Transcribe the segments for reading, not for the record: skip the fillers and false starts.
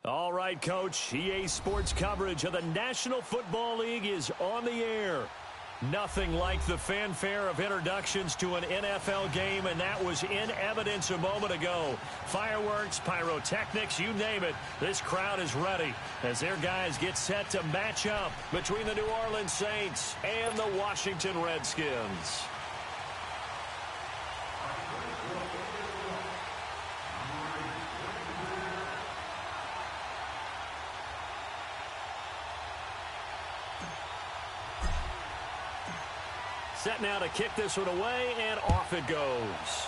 All right, Coach. EA Sports coverage of the National Football League is on the air. Nothing like the fanfare of introductions to an NFL game, and that was in evidence a moment ago. Fireworks, pyrotechnics, you name it. This crowd is ready as their guys get set to match up between the New Orleans Saints and the Washington Redskins. Set now to kick this one away, and off it goes.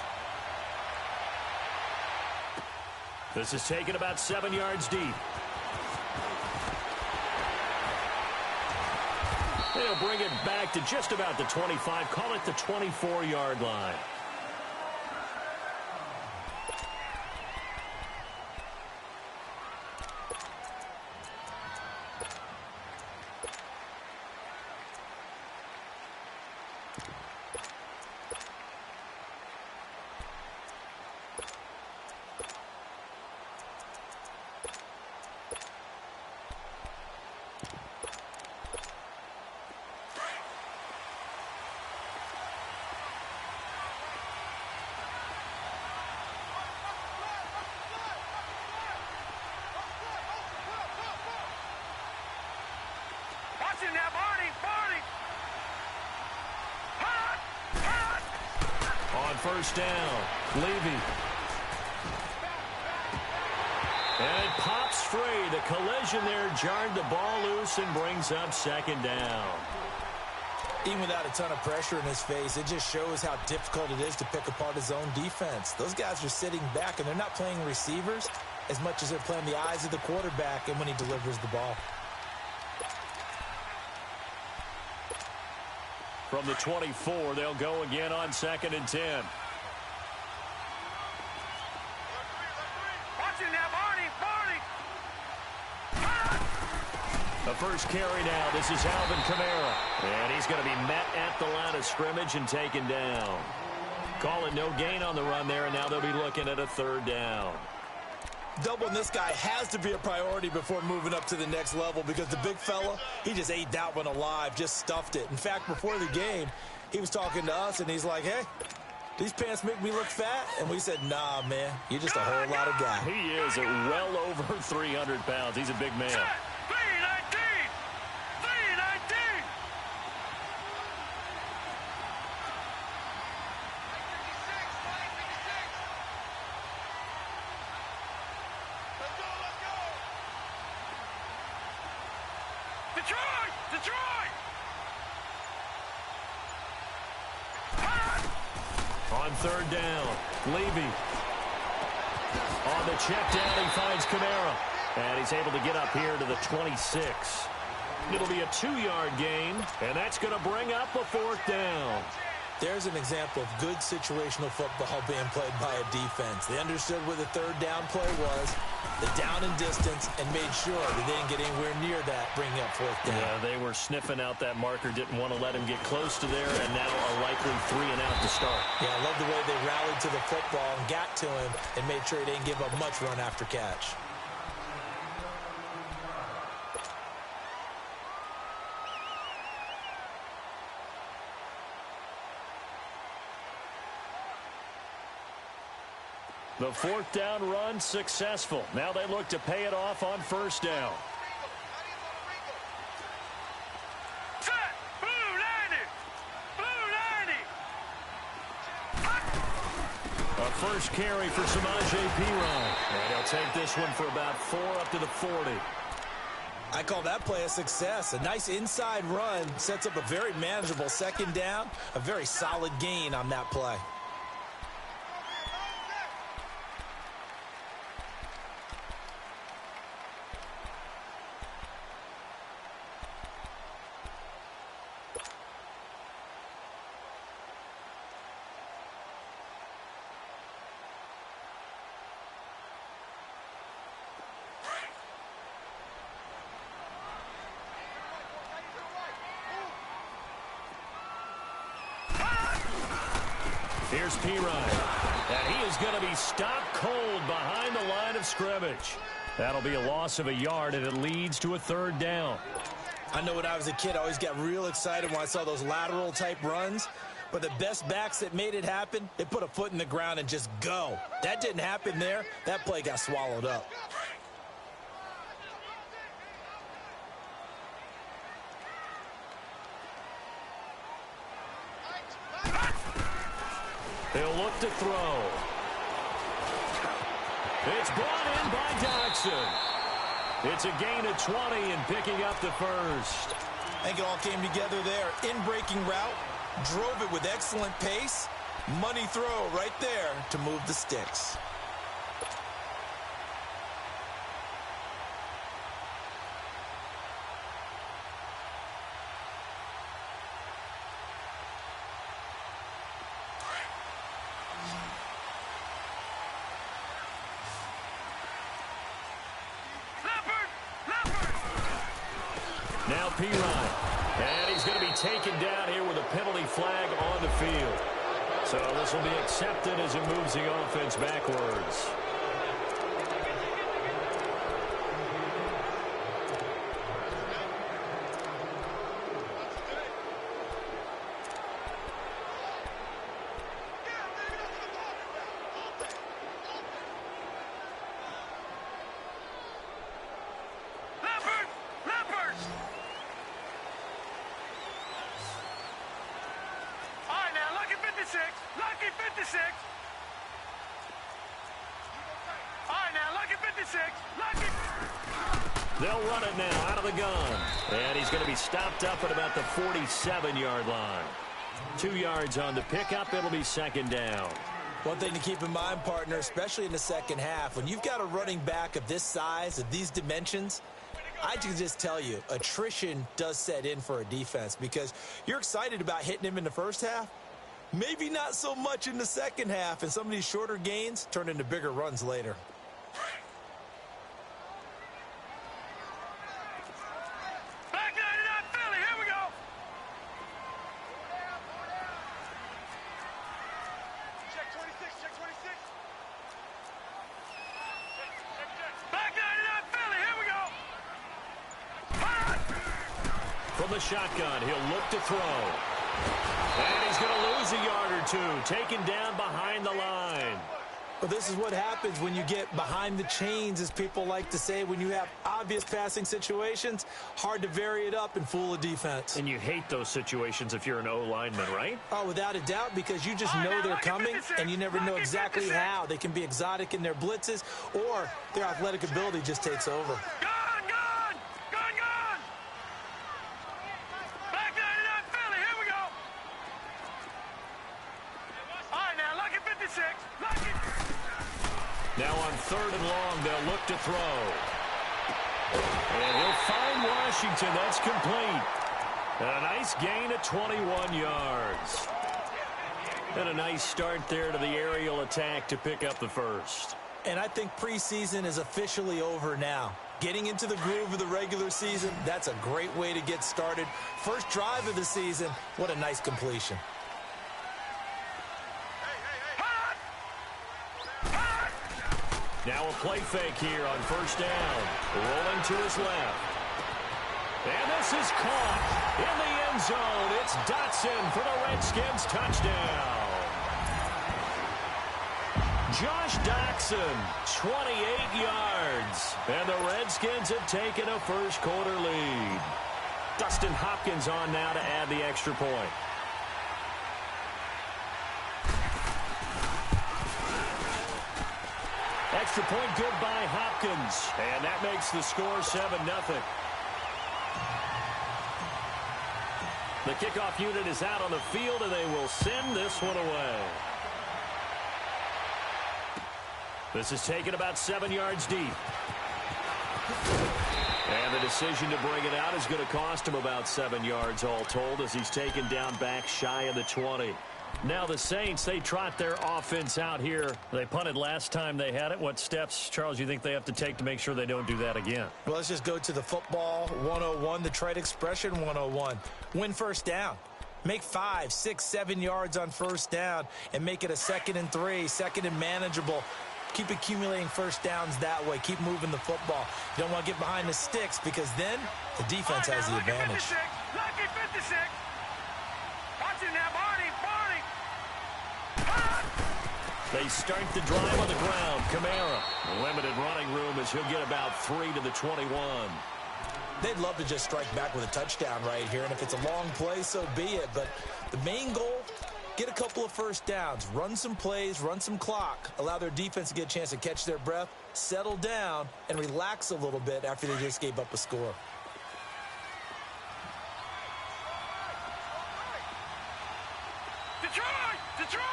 This is taken about 7 yards deep. They'll bring it back to just about the 25. Call it the 24-yard line. First down, Levy. And it pops free. The collision there jarred the ball loose and brings up second down. Even without a ton of pressure in his face, it just shows how difficult it is to pick apart his own defense. Those guys are sitting back, and they're not playing receivers as much as they're playing the eyes of the quarterback and when he delivers the ball. From the 24, they'll go again on 2nd and 10. The first carry now. This is Alvin Kamara. And he's going to be met at the line of scrimmage and taken down. Call it no gain on the run there, and now they'll be looking at a 3rd down. Doubling this guy has to be a priority before moving up to the next level because the big fella, he just ate that one alive, just stuffed it. In fact, before the game, he was talking to us, and he's like, hey, these pants make me look fat? And we said, nah, man, you're just a whole lot of guy. He is at well over 300 pounds. He's a big man. On 3rd down, Levy. On the check down, he finds Kamara. And he's able to get up here to the 26. It'll be a 2-yard gain, and that's going to bring up a 4th down. There's an example of good situational football being played by a defense. They understood where the 3rd down play was, the down and distance, and made sure that they didn't get anywhere near that, bringing up 4th down. Yeah, they were sniffing out that marker, didn't want to let him get close to there, and now a likely 3 and out to start. Yeah, I love the way they rallied to the football and got to him and made sure he didn't give up much run after catch. The 4th down run successful. Now they look to pay it off on 1st down. A first carry for Samaje Perine. And he'll take this one for about 4 up to the 40. I call that play a success. A nice inside run sets up a very manageable 2nd down. A very solid gain on that play. Here's Perine. And he is going to be stopped cold behind the line of scrimmage. That'll be a loss of a yard, and it leads to a third down. I know when I was a kid, I always got real excited when I saw those lateral-type runs. But the best backs that made it happen, they put a foot in the ground and just go. That didn't happen there. That play got swallowed up. They'll look to throw. It's brought in by Dodson. It's a gain of 20 and picking up the first. I think it all came together there. In-breaking route, drove it with excellent pace. Money throw right there to move the sticks. Now P. Ryan. And he's going to be taken down here with a penalty flag on the field. So this will be accepted as it moves the offense backwards. Lucky 56. All right, now, lucky 56. Lucky. They'll run it now out of the gun. And he's going to be stopped up at about the 47-yard line. 2 yards on the pickup. It'll be second down. One thing to keep in mind, partner, especially in the second half, when you've got a running back of this size, of these dimensions, I can just tell you, attrition does set in for a defense because you're excited about hitting him in the first half. Maybe not so much in the second half, and some of these shorter gains turn into bigger runs later. Back 99 Philly, here we go. Check 26, check 26. Back 99 Philly, here we go. From the shotgun, he'll look to throw. And he's going to lose a yard or two, taken down behind the line. Well, this is what happens when you get behind the chains, as people like to say. When you have obvious passing situations, hard to vary it up and fool a defense. And you hate those situations if you're an O-lineman, right? Oh, without a doubt, because you just know they're coming, and you never know exactly how. They can be exotic in their blitzes, or their athletic ability just takes over. Now on 3rd and long, they'll look to throw. And he'll find Washington. That's complete. And a nice gain of 21 yards. And a nice start there to the aerial attack to pick up the first. And I think preseason is officially over now. Getting into the groove of the regular season, that's a great way to get started. First drive of the season, what a nice completion. Now a play fake here on 1st down. Rolling to his left. And this is caught in the end zone. It's Dotson for the Redskins touchdown. Josh Dotson, 28 yards. And the Redskins have taken a first quarter lead. Dustin Hopkins on now to add the extra point. Extra point good by Hopkins. And that makes the score 7-0. The kickoff unit is out on the field, and they will send this one away. This is taken about 7 yards deep. And the decision to bring it out is going to cost him about 7 yards all told as he's taken down back shy of the 20. Now the Saints, they trot their offense out here. They punted last time they had it. What steps, Charles, you think they have to take to make sure they don't do that again? Well, let's just go to the football 101, the trite expression 101. Win first down. Make 5, 6, 7 yards on first down and make it a 2nd and 3, 2nd and manageable. Keep accumulating first downs that way. Keep moving the football. You don't want to get behind the sticks because then the defense has the advantage. Lucky 56. Watch it now, Barney. They start the drive on the ground. Kamara, limited running room as he'll get about 3 to the 21. They'd love to just strike back with a touchdown right here, and if it's a long play, so be it. But the main goal, get a couple of first downs, run some plays, run some clock, allow their defense to get a chance to catch their breath, settle down, and relax a little bit after they just gave up a score. Detroit!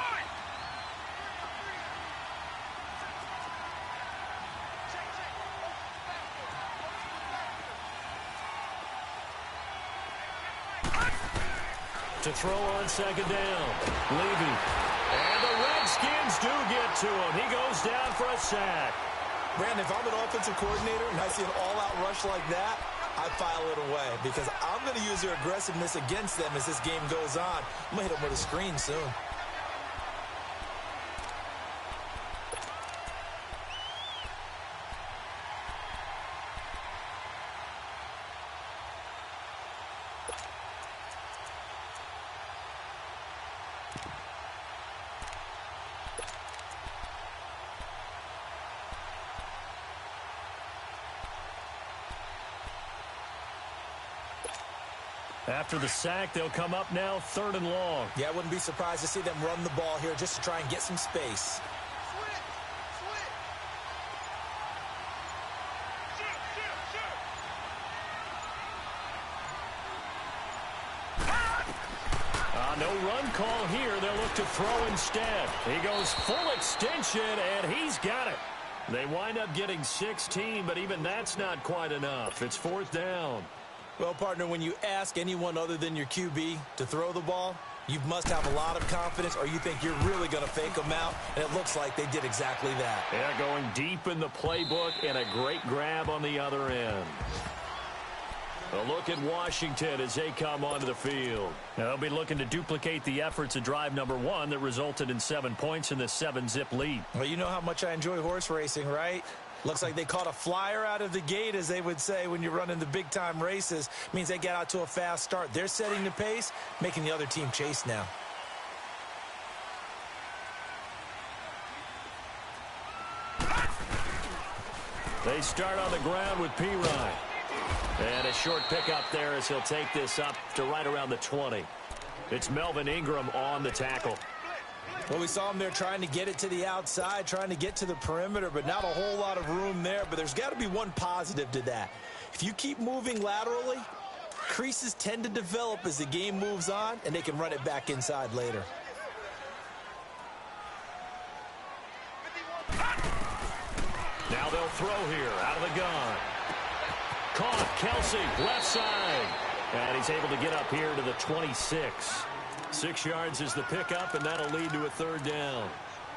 To throw on second down. Levy. And the Redskins do get to him. He goes down for a sack. Brandon, if I'm an offensive coordinator and I see an all-out rush like that, I file it away because I'm going to use their aggressiveness against them as this game goes on. I'm going to hit them with a screen soon. After the sack, they'll come up now 3rd and long. Yeah, I wouldn't be surprised to see them run the ball here just to try and get some space. No run call here. They'll look to throw instead. He goes full extension, and he's got it. They wind up getting 16, but even that's not quite enough. It's 4th down. Well, partner, when you ask anyone other than your QB to throw the ball, you must have a lot of confidence or you think you're really going to fake them out, and it looks like they did exactly that. Yeah, going deep in the playbook and a great grab on the other end. A look at Washington as they come onto the field. Now, they'll be looking to duplicate the efforts of drive number 1 that resulted in 7 points in this 7-zip lead. Well, you know how much I enjoy horse racing, right? Looks like they caught a flyer out of the gate, as they would say when you're running the big-time races. Means they get out to a fast start. They're setting the pace, making the other team chase now. They start on the ground with P-Ryan. And a short pickup there as he'll take this up to right around the 20. It's Melvin Ingram on the tackle. Well, we saw him there trying to get it to the outside, trying to get to the perimeter, but not a whole lot of room there. But there's got to be one positive to that. If you keep moving laterally, creases tend to develop as the game moves on, and they can run it back inside later. Now they'll throw here out of the gun. Caught, Kelsey, left side. And he's able to get up here to the 26. 6 yards is the pickup, and that'll lead to a 3rd down.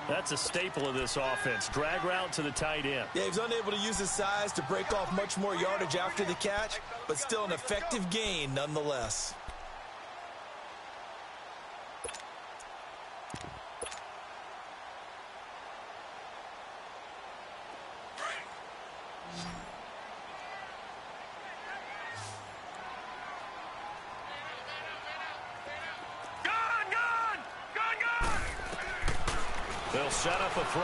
That's a staple of this offense. Drag route to the tight end. Yeah, he's unable to use his size to break off much more yardage after the catch, but still an effective gain nonetheless. They'll set up a throw.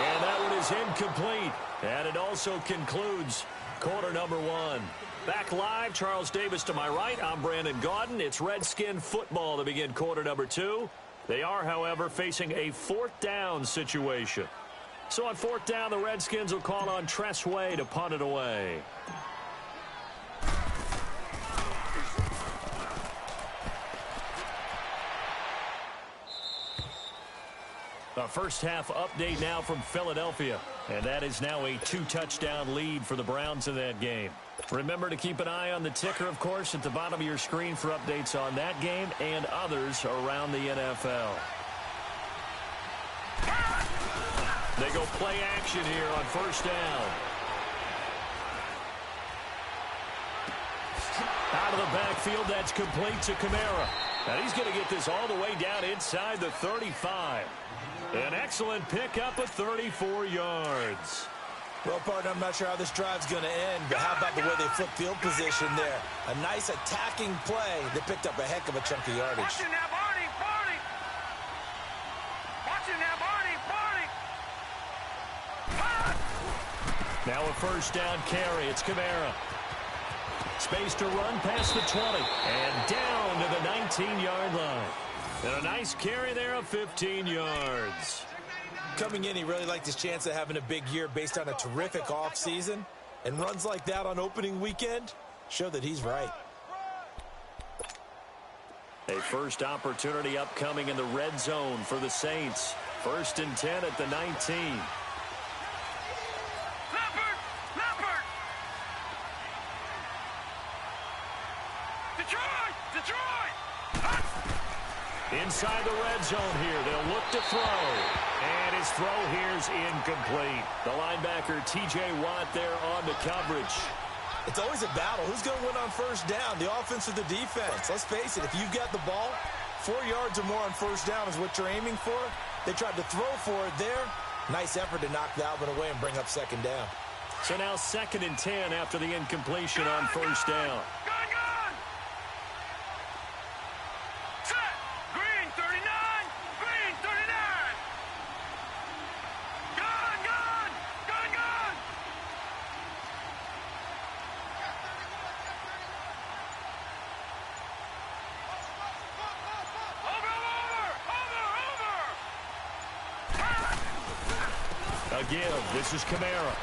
And that one is incomplete. And it also concludes quarter number 1. Back live, Charles Davis to my right. I'm Brandon Gaudin. It's Redskin football to begin quarter number 2. They are, however, facing a 4th down situation. So on 4th down, the Redskins will call on Tress Way to punt it away. A first half update now from Philadelphia. And that is now a 2-touchdown lead for the Browns in that game. Remember to keep an eye on the ticker, of course, at the bottom of your screen for updates on that game and others around the NFL. They go play action here on 1st down. Out of the backfield, that's complete to Kamara. And he's going to get this all the way down inside the 35. An excellent pickup of 34 yards. Well, partner, I'm not sure how this drive's going to end, but how about the way they flip field position there? A nice attacking play that picked up a heck of a chunk of yardage. Watching now, Barney, Barney. Watching now, Barney, Barney. Now a first down carry. It's Kamara. Space to run past the 20 and down to the 19-yard line. And a nice carry there of 15 yards. Coming in, he really liked his chance of having a big year based on a terrific offseason. And runs like that on opening weekend show that he's right. A first opportunity upcoming in the red zone for the Saints. 1st and 10 at the 19. Inside the red zone here. They'll look to throw. And his throw here's incomplete. The linebacker, T.J. Watt, there on the coverage. It's always a battle. Who's going to win on first down, the offense or the defense? Let's face it, if you've got the ball, 4 yards or more on first down is what you're aiming for. They tried to throw for it there. Nice effort to knock that one away and bring up second down. So now 2nd and 10 after the incompletion on first down. This is Kamara.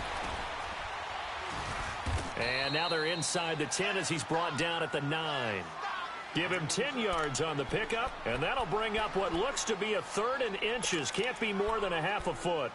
And now they're inside the 10 as he's brought down at the 9. Give him 10 yards on the pickup, and that'll bring up what looks to be a 3rd and inches. Can't be more than a half a foot.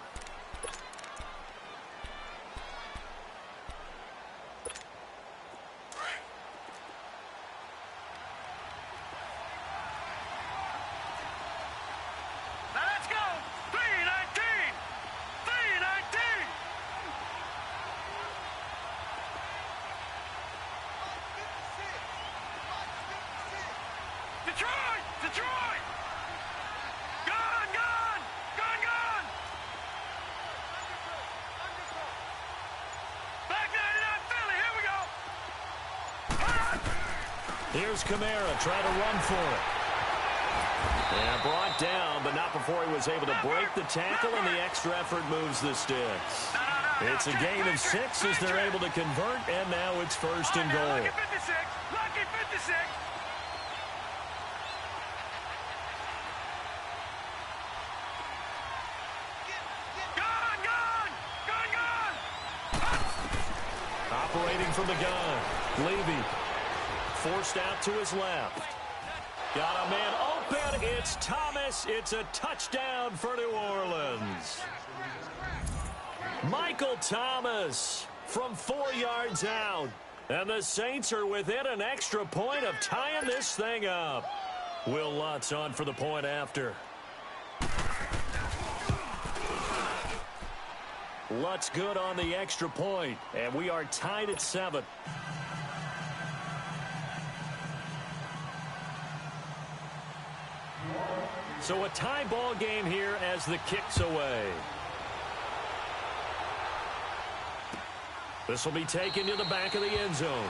Here's Kamara trying to run for it. And brought down, but not before he was able to break the tackle, and the extra effort moves the sticks. It's a gain of 6 as they're able to convert, and now it's 1st and goal. Lucky 56. Lucky 56. Operating from the gun. Levy. Forced out to his left. Got a man open. It's Thomas. It's a touchdown for New Orleans. Michael Thomas from 4 yards out. And the Saints are within an extra point of tying this thing up. Will Lutz on for the point after. Lutz good on the extra point. And we are tied at 7. So a tie ball game here as the kick's away. This will be taken to the back of the end zone.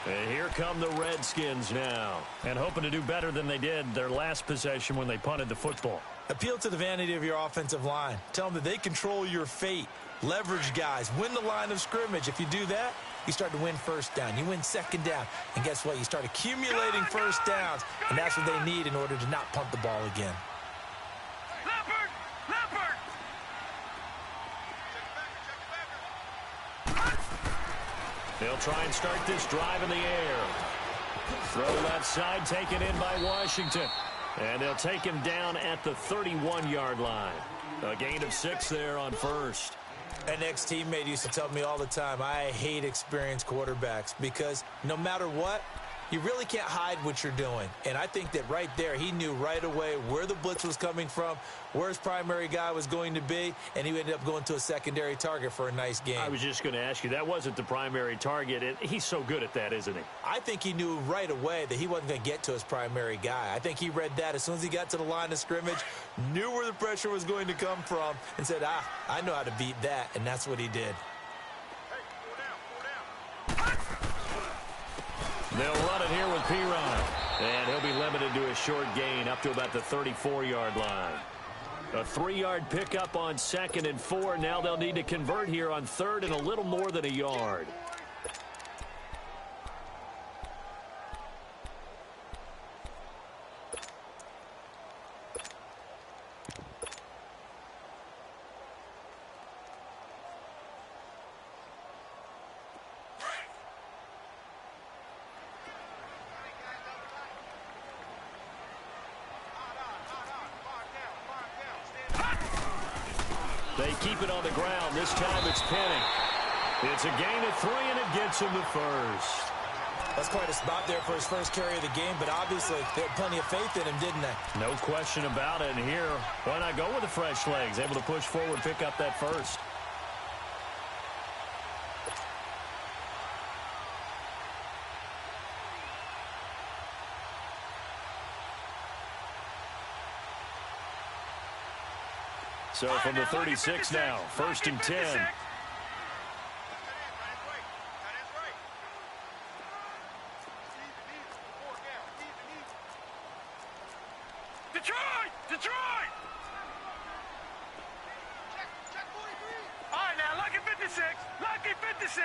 And here come the Redskins now. And hoping to do better than they did their last possession when they punted the football. Appeal to the vanity of your offensive line. Tell them that they control your fate. Leverage guys. Win the line of scrimmage. If you do that, you start to win first down. You win second down. And guess what? You start accumulating first downs. And that's what they need in order to not punt the ball again. Leopard! Leopard! They'll try and start this drive in the air. Throw left side taken in by Washington. And they'll take him down at the 31-yard line. A gain of 6 there on first. An ex-teammate used to tell me all the time, I hate experienced quarterbacks because no matter what, you really can't hide what you're doing. And I think that right there, he knew right away where the blitz was coming from, where his primary guy was going to be, and he ended up going to a secondary target for a nice game. I was just going to ask you, that wasn't the primary target, and he's so good at that, isn't he? I think he knew right away that he wasn't going to get to his primary guy. I think he read that as soon as he got to the line of scrimmage, knew where the pressure was going to come from, and said, I know how to beat that, and that's what he did. They'll run it here with Piron, and he'll be limited to a short gain up to about the 34-yard line. A 3-yard pickup on 2nd and 4. Now they'll need to convert here on 3rd and a little more than a yard. They keep it on the ground. This time it's Penny. It's a gain of 3, and it gets him the first. That's quite a spot there for his first carry of the game, but obviously they had plenty of faith in him, didn't they? No question about it. And here, why not go with the fresh legs? Able to push forward, pick up that first. So from the 36 now, 1st and 10. Detroit! All right, now, lucky 56. Lucky 56.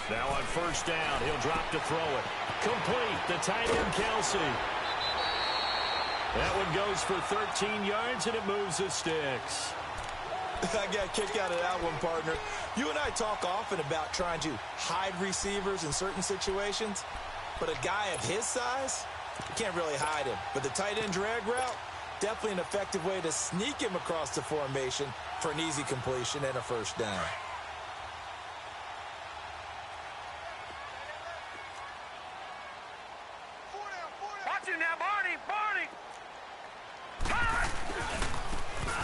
Now on 1st down, he'll drop to throw it. Complete, the tight end, Kelsey. That one goes for 13 yards, and it moves the sticks. I got a kick out of that one, partner. You and I talk often about trying to hide receivers in certain situations, but a guy of his size, you can't really hide him. But the tight end drag route, definitely an effective way to sneak him across the formation for an easy completion and a 1st down. Watch it now, Barney!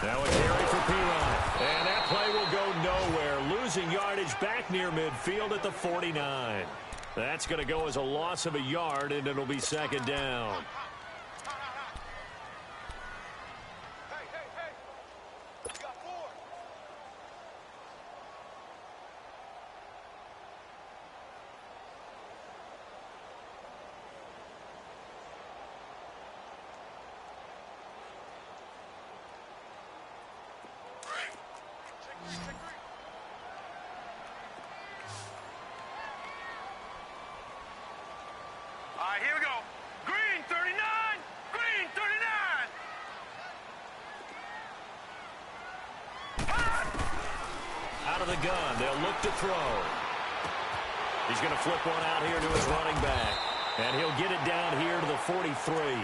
Now a carry for Piron. And that play will go nowhere. Losing yardage back near midfield at the 49. That's going to go as a loss of a yard, and it'll be 2nd down. All right, here we go. Green 39. Green 39. Out of the gun, they'll look to throw. He's going to flip one out here to his running back. And he'll get it down here to the 43.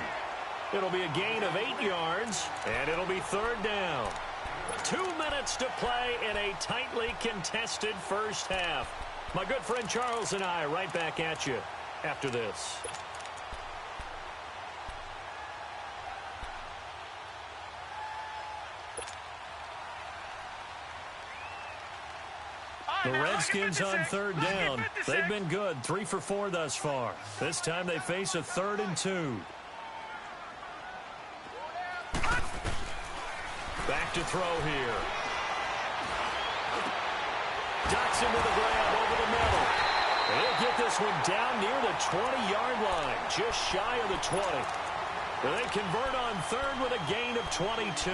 It'll be a gain of 8 yards, and it'll be 3rd down. 2 minutes to play in a tightly contested first half. My good friend Charles and I right back at you after this. The Redskins on 3rd down. They've been good, 3 for 4 thus far. This time they face a 3rd and 2. Back to throw here. Ducks into the grab over the middle. They'll get this one down near the 20-yard line, just shy of the 20. They convert on 3rd with a gain of 22.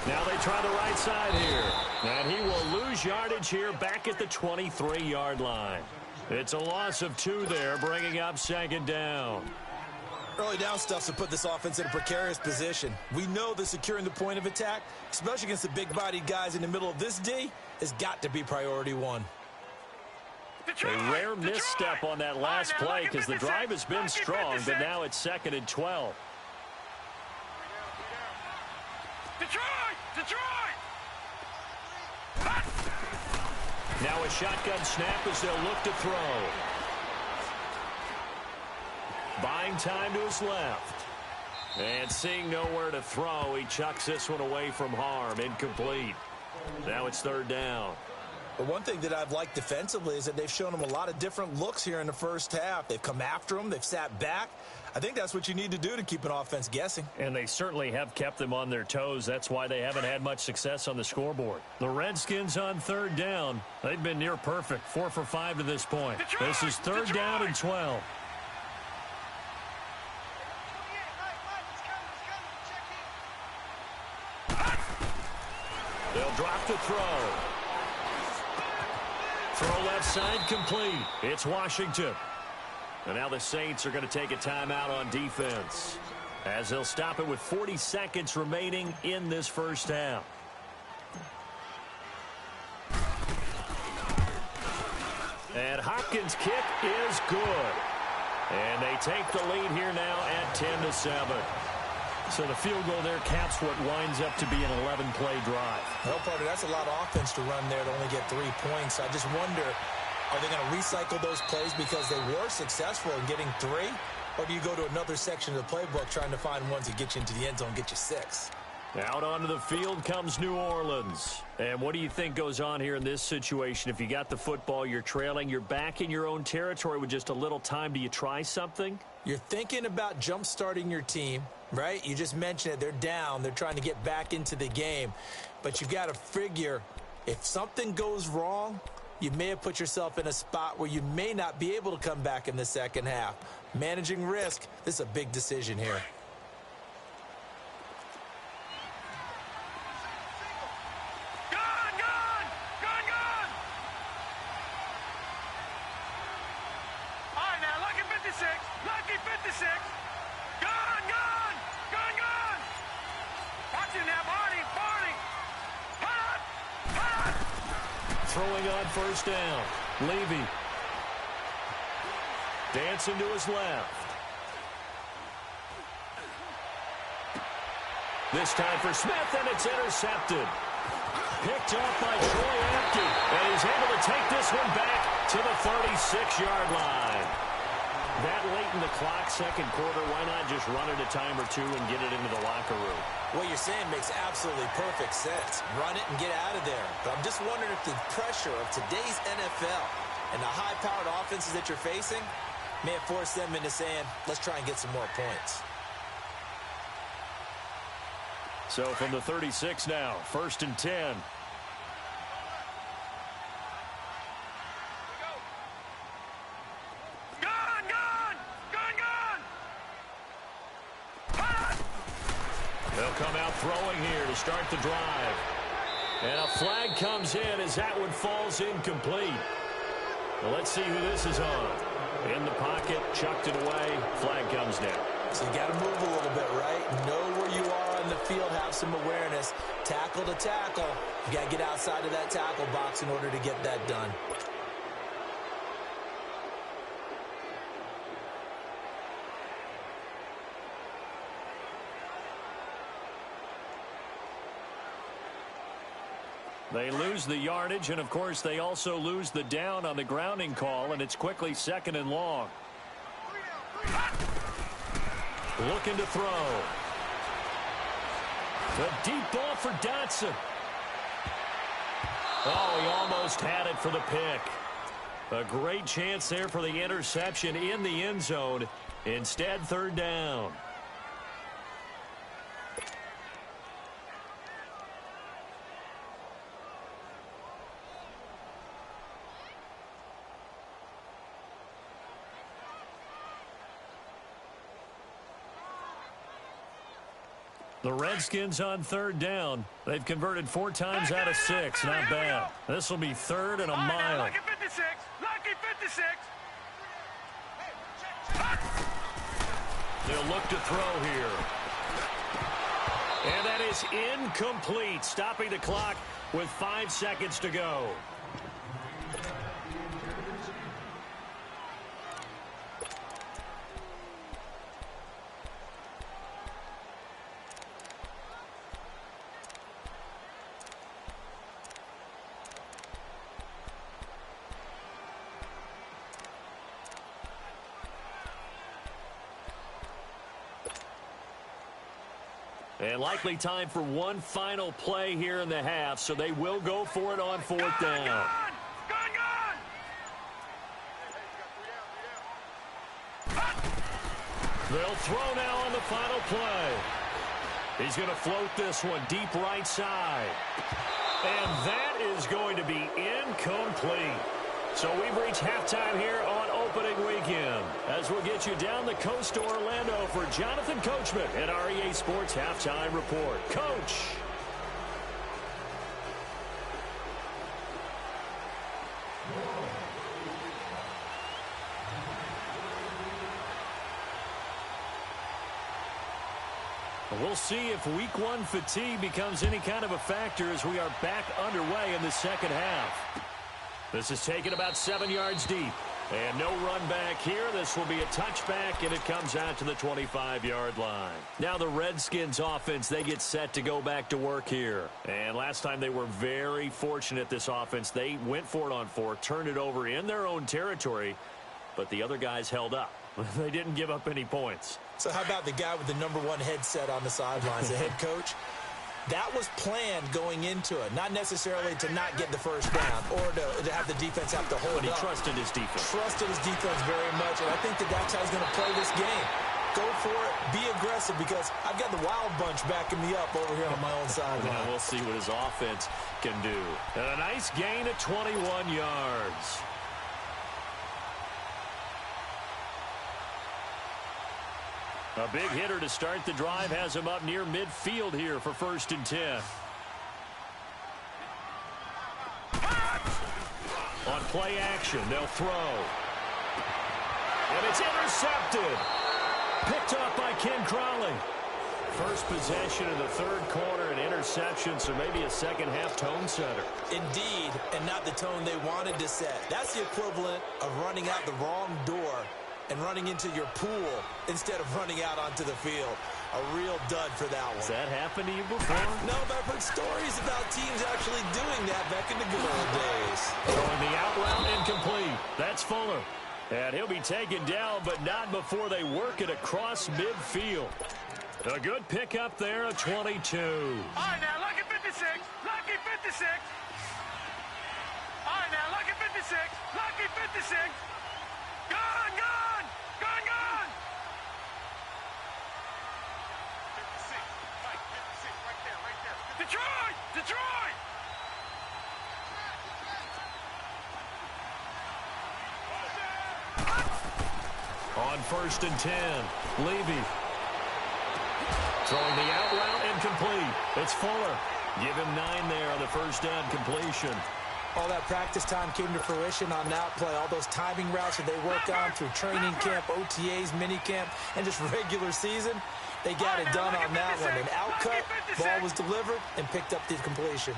Now they try the right side here. And he will lose yardage here back at the 23-yard line. It's a loss of 2 there, bringing up 2nd down. Early down stuff to put this offense in a precarious position. We know that securing the point of attack, especially against the big-bodied guys in the middle of this D, has got to be priority one. A rare misstep on that last play because the drive has been strong, but now it's 2nd and 12. Now a shotgun snap as they'll look to throw. Buying time to his left. And seeing nowhere to throw, he chucks this one away from harm. Incomplete. Now it's 3rd down. But one thing that I've liked defensively is that they've shown him a lot of different looks here in the first half. They've come after him. They've sat back. I think that's what you need to do to keep an offense guessing. And they certainly have kept them on their toes. That's why they haven't had much success on the scoreboard. The Redskins on 3rd down. They've been near perfect. 4 for 5 to this point. This is 3rd down and 12. They'll drop to throw. Throw left side complete. It's Washington. And now the Saints are going to take a timeout on defense as they'll stop it with 40 seconds remaining in this first half. And Hopkins' kick is good. And they take the lead here now at 10-7. So the field goal there caps what winds up to be an 11-play drive. Well, Parker, that's a lot of offense to run there to only get 3 points. I just wonder, are they going to recycle those plays because they were successful in getting 3? Or do you go to another section of the playbook trying to find ones that get you into the end zone and get you 6? Out onto the field comes New Orleans. And what do you think goes on here in this situation? If you got the football, you're trailing, you're back in your own territory with just a little time. Do you try something? You're thinking about jump-starting your team, right? You just mentioned it. They're down. They're trying to get back into the game. But you've got to figure if something goes wrong, you may have put yourself in a spot where you may not be able to come back in the second half. Managing risk, this is a big decision here. Throwing on first down. Levy. Dancing to his left. This time for Smith, and it's intercepted. Picked up by Troy Apke. And he's able to take this one back to the 36-yard line. That late in the clock, second quarter, why not just run it a time or two and get it into the locker room? What you're saying makes absolutely perfect sense. Run it and get out of there. But I'm just wondering if the pressure of today's NFL and the high-powered offenses that you're facing may have forced them into saying, let's try and get some more points. So from the 36 now, 1st and 10. They'll come out throwing here to start the drive. And a flag comes in as that one falls incomplete. Well, let's see who this is on. In the pocket, chucked it away. Flag comes down. So you got to move a little bit, right? Know where you are on the field, have some awareness. Tackle to tackle. You got to get outside of that tackle box in order to get that done. They lose the yardage, and, of course, they also lose the down on the grounding call, and it's quickly 2nd and long. Looking to throw. The deep ball for Dotson. Oh, he almost had it for the pick. A great chance there for the interception in the end zone. Instead, 3rd down. The Redskins on 3rd down. They've converted 4 times out of 6. Not bad. This will be 3rd and a mile. Lucky 56. Lucky 56. They'll look to throw here. And that is incomplete, stopping the clock with 5 seconds to go. And likely time for one final play here in the half, so they will go for it on 4th down. Gone! They'll throw now on the final play. He's going to float this one deep right side. And that is going to be incomplete. So we've reached halftime here on opening weekend, as we'll get you down the coast to Orlando for Jonathan Coachman at our EA Sports Halftime Report. Coach. We'll see if week 1 fatigue becomes any kind of a factor as we are back underway in the second half. This is taken about 7 yards deep. And no run back here. This will be a touchback, and it comes out to the 25-yard line. Now the Redskins offense, they get set to go back to work here. And last time they were very fortunate, this offense. They went for it on 4, turned it over in their own territory, but the other guys held up. They didn't give up any points. So how about the guy with the number 1 headset on the sidelines, the head coach? That was planned going into it, not necessarily to not get the first down or to have the defense have to hold But he up. trusted his defense. Trusted his defense very much, and I think that's how he's going to play this game. Go for it, be aggressive, because I've got the wild bunch backing me up over here on my own sideline. Yeah, we'll see what his offense can do. And a nice gain of 21 yards. A big hitter to start the drive has him up near midfield here for 1st and 10. On play action, they'll throw. And it's intercepted. Picked up by Ken Crowley. First possession in the 3rd quarter, an interception, so maybe a second-half tone setter. Indeed, and not the tone they wanted to set. That's the equivalent of running out the wrong door and running into your pool instead of running out onto the field. A real dud for that one. Has that happened to you before? No, but I've heard stories about teams actually doing that back in the good old days. Throwing the out route incomplete. That's Fuller. And he'll be taken down, but not before they work it across midfield. A good pickup there, a 22. All right, now, lucky 56. Lucky 56. All right, now, lucky 56. Lucky 56. Gone! 56, right there. Detroit! On 1st and 10, Levy. Throwing the out route incomplete. It's Fuller. Give him 9 there on the first down completion. All that practice time came to fruition on that play. All those timing routes that they work on through training camp, OTAs, minicamp, and just regular season, they got it done on that one. An out cut, ball was delivered, and picked up the completion.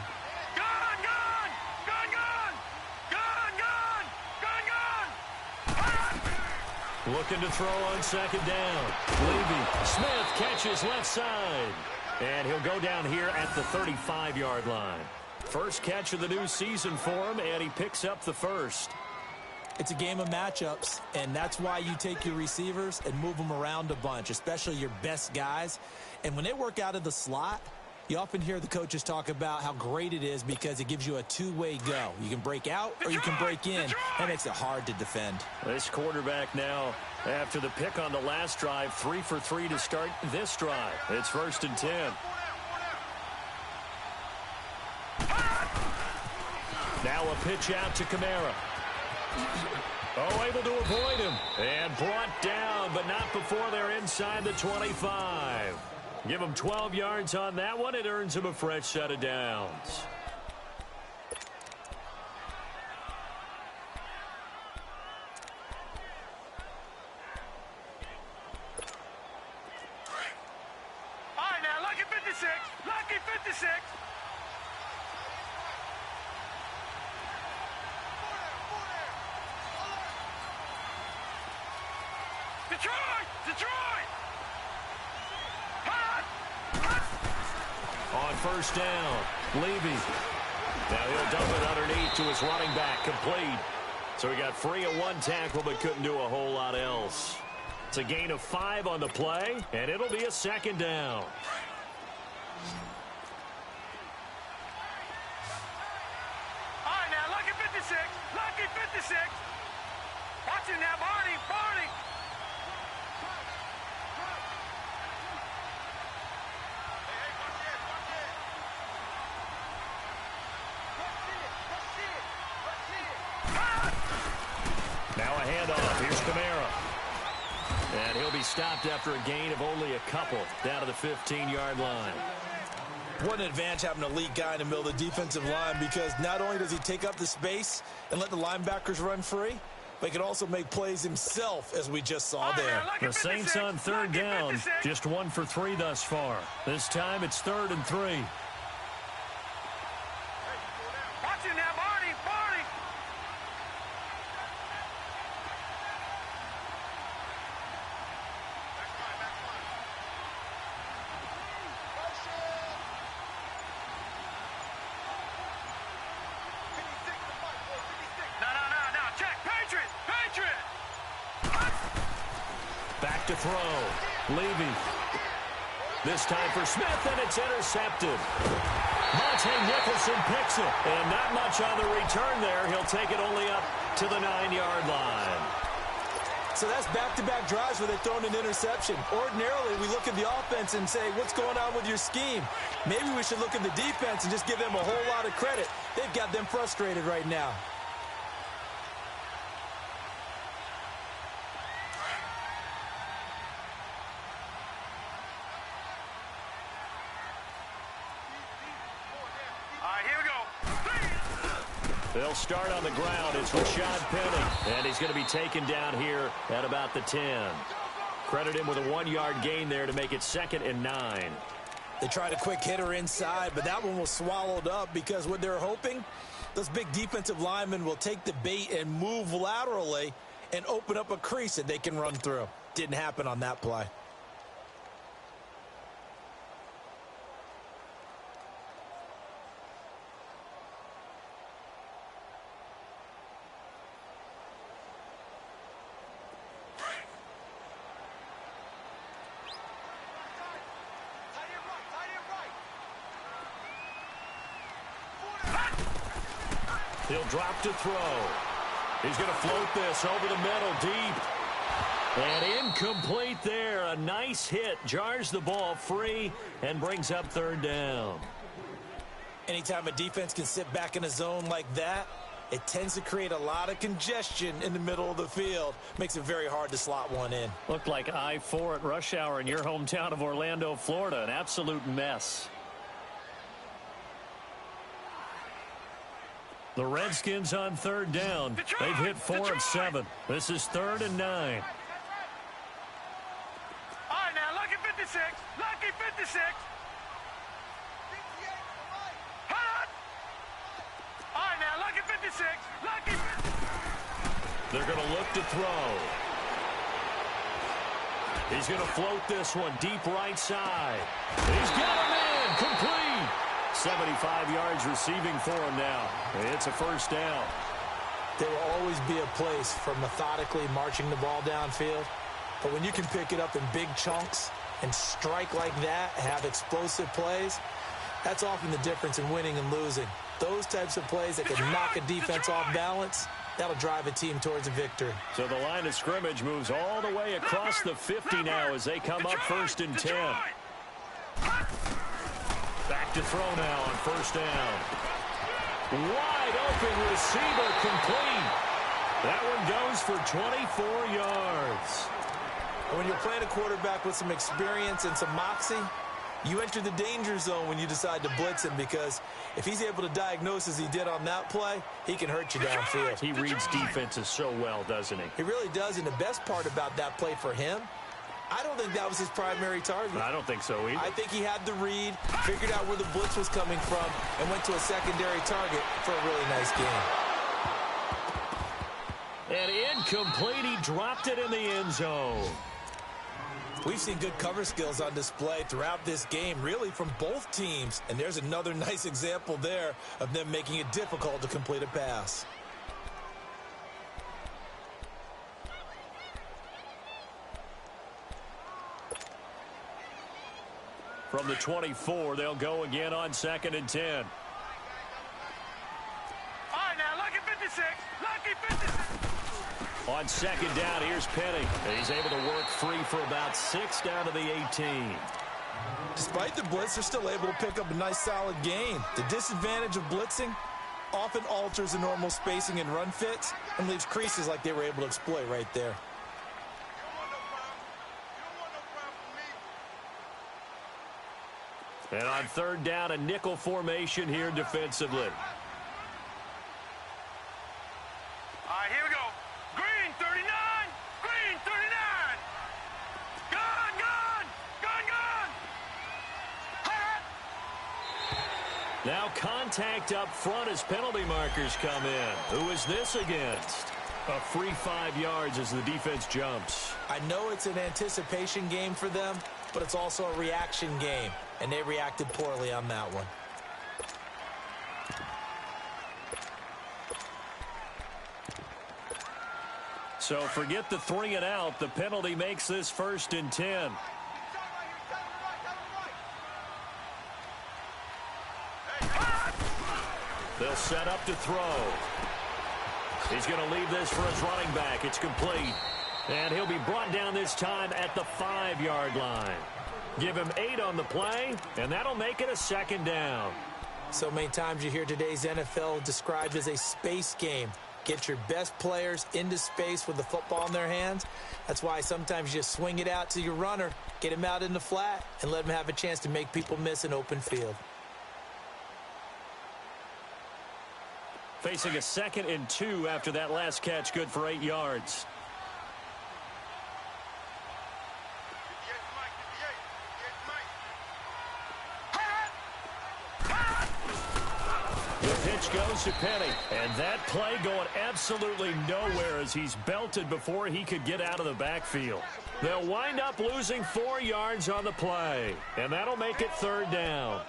Looking to throw on 2nd down. Levy. Smith catches left side. And he'll go down here at the 35-yard line. First catch of the new season for him, and he picks up the first. It's a game of matchups, and that's why you take your receivers and move them around a bunch, especially your best guys. And when they work out of the slot, you often hear the coaches talk about how great it is because it gives you a two-way go. You can break out or you can break in. That makes it hard to defend. This quarterback now, after the pick on the last drive, 3 for 3 to start this drive. It's 1st and 10. Now a pitch out to Kamara. Oh, able to avoid him. And brought down, but not before they're inside the 25. Give him 12 yards on that one. It earns him a fresh set of downs. Detroit! Detroit! On first down, Levy. Now he'll dump it underneath to his running back, complete. So he got free of one tackle but couldn't do a whole lot else. It's a gain of 5 on the play, and it'll be a second down. All right, now, lucky 56. Lucky 56. Watch it now, Barney. Barney. Now a handoff. Here's Kamara. And he'll be stopped after a gain of only a couple down to the 15-yard line. What an advantage having an elite guy in the middle of the defensive line, because not only does he take up the space and let the linebackers run free, but he can also make plays himself, as we just saw there. The Saints on third down, just 1 for 3 thus far. This time it's 3rd and 3. Watch it now, Barney. Barney. No. Check. Patriot. Patriot. Back to throw. Levy. This time for Smith, and it's intercepted. Monte Nicholson picks it, and not much on the return there. He'll take it only up to the 9-yard line. So that's back-to-back drives where they've thrown an interception. Ordinarily, we look at the offense and say, what's going on with your scheme? Maybe we should look at the defense and just give them a whole lot of credit. They've got them frustrated right now. They'll start on the ground. It's Rashad Penny, and he's going to be taken down here at about the 10. Credit him with a 1-yard gain there to make it 2nd and 9. They tried a quick hitter inside, but that one was swallowed up because what they're hoping, those big defensive linemen will take the bait and move laterally and open up a crease that they can run through. Didn't happen on that play. He'll drop to throw. He's going to float this over the middle deep. And incomplete there. A nice hit. Jars the ball free and brings up 3rd down. Anytime a defense can sit back in a zone like that, it tends to create a lot of congestion in the middle of the field. Makes it very hard to slot one in. Looked like I-4 at rush hour in your hometown of Orlando, Florida. An absolute mess. The Redskins on 3rd down. They've hit 4 of 7. This is 3rd and 9. All right, now, lucky 56. Lucky 56. Hot. All right, now, lucky 56. Lucky. They're going to look to throw. He's going to float this one deep right side. He's got a man. Complete. 75 yards receiving for him now. It's a 1st down. There will always be a place for methodically marching the ball downfield. But when you can pick it up in big chunks and strike like that, have explosive plays, that's often the difference in winning and losing. Those types of plays that can knock a defense off balance, that'll drive a team towards a victory. So the line of scrimmage moves all the way across the 50 now as they come up 1st and 10. Back to throw now on 1st down. Wide open receiver complete. That one goes for 24 yards. And when you're playing a quarterback with some experience and some moxie, you enter the danger zone when you decide to blitz him, because if he's able to diagnose as he did on that play, he can hurt you downfield. He reads defenses so well, doesn't he? He really does, and the best part about that play for him, I don't think that was his primary target. I don't think so either. I think he had the read, figured out where the blitz was coming from, and went to a secondary target for a really nice game. And incomplete. He dropped it in the end zone. We've seen good cover skills on display throughout this game, really from both teams. And there's another nice example there of them making it difficult to complete a pass. From the 24, they'll go again on 2nd and 10. All right, now, lucky 56. Lucky 56. On 2nd down, here's Penny. He's able to work free for about 6 down to the 18. Despite the blitz, they're still able to pick up a nice solid gain. The disadvantage of blitzing often alters the normal spacing and run fits and leaves creases like they were able to exploit right there. And on 3rd down, a nickel formation here defensively. All right, here we go. Green 39. Green 39. Gun, gun. Gun, gun. Hot. Now contact up front as penalty markers come in. Who is this against? A free 5 yards as the defense jumps. I know it's an anticipation game for them, but it's also a reaction game, and they reacted poorly on that one. So forget the 3 and out. The penalty makes this 1st and 10. They'll set up to throw. He's going to leave this for his running back. It's complete. And he'll be brought down this time at the 5-yard line. Give him 8 on the play, and that'll make it a 2nd down. So many times you hear today's NFL described as a space game. Get your best players into space with the football in their hands. That's why sometimes you swing it out to your runner, get him out in the flat, and let him have a chance to make people miss an open field. Facing a 2nd and 2 after that last catch, good for 8 yards. Goes to Penny, and that play going absolutely nowhere as he's belted before he could get out of the backfield. They'll wind up losing 4 yards on the play, and that'll make it 3rd down.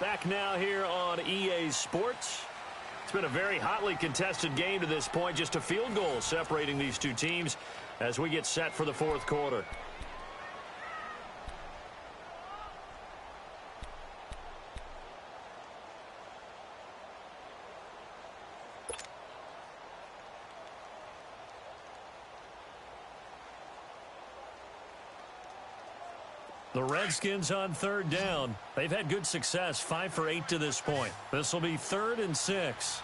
Back now here on EA Sports. It's been a very hotly contested game to this point. Just a field goal separating these two teams as we get set for the 4th quarter. The Redskins on 3rd down. They've had good success, 5 for 8 to this point. This will be 3rd and 6.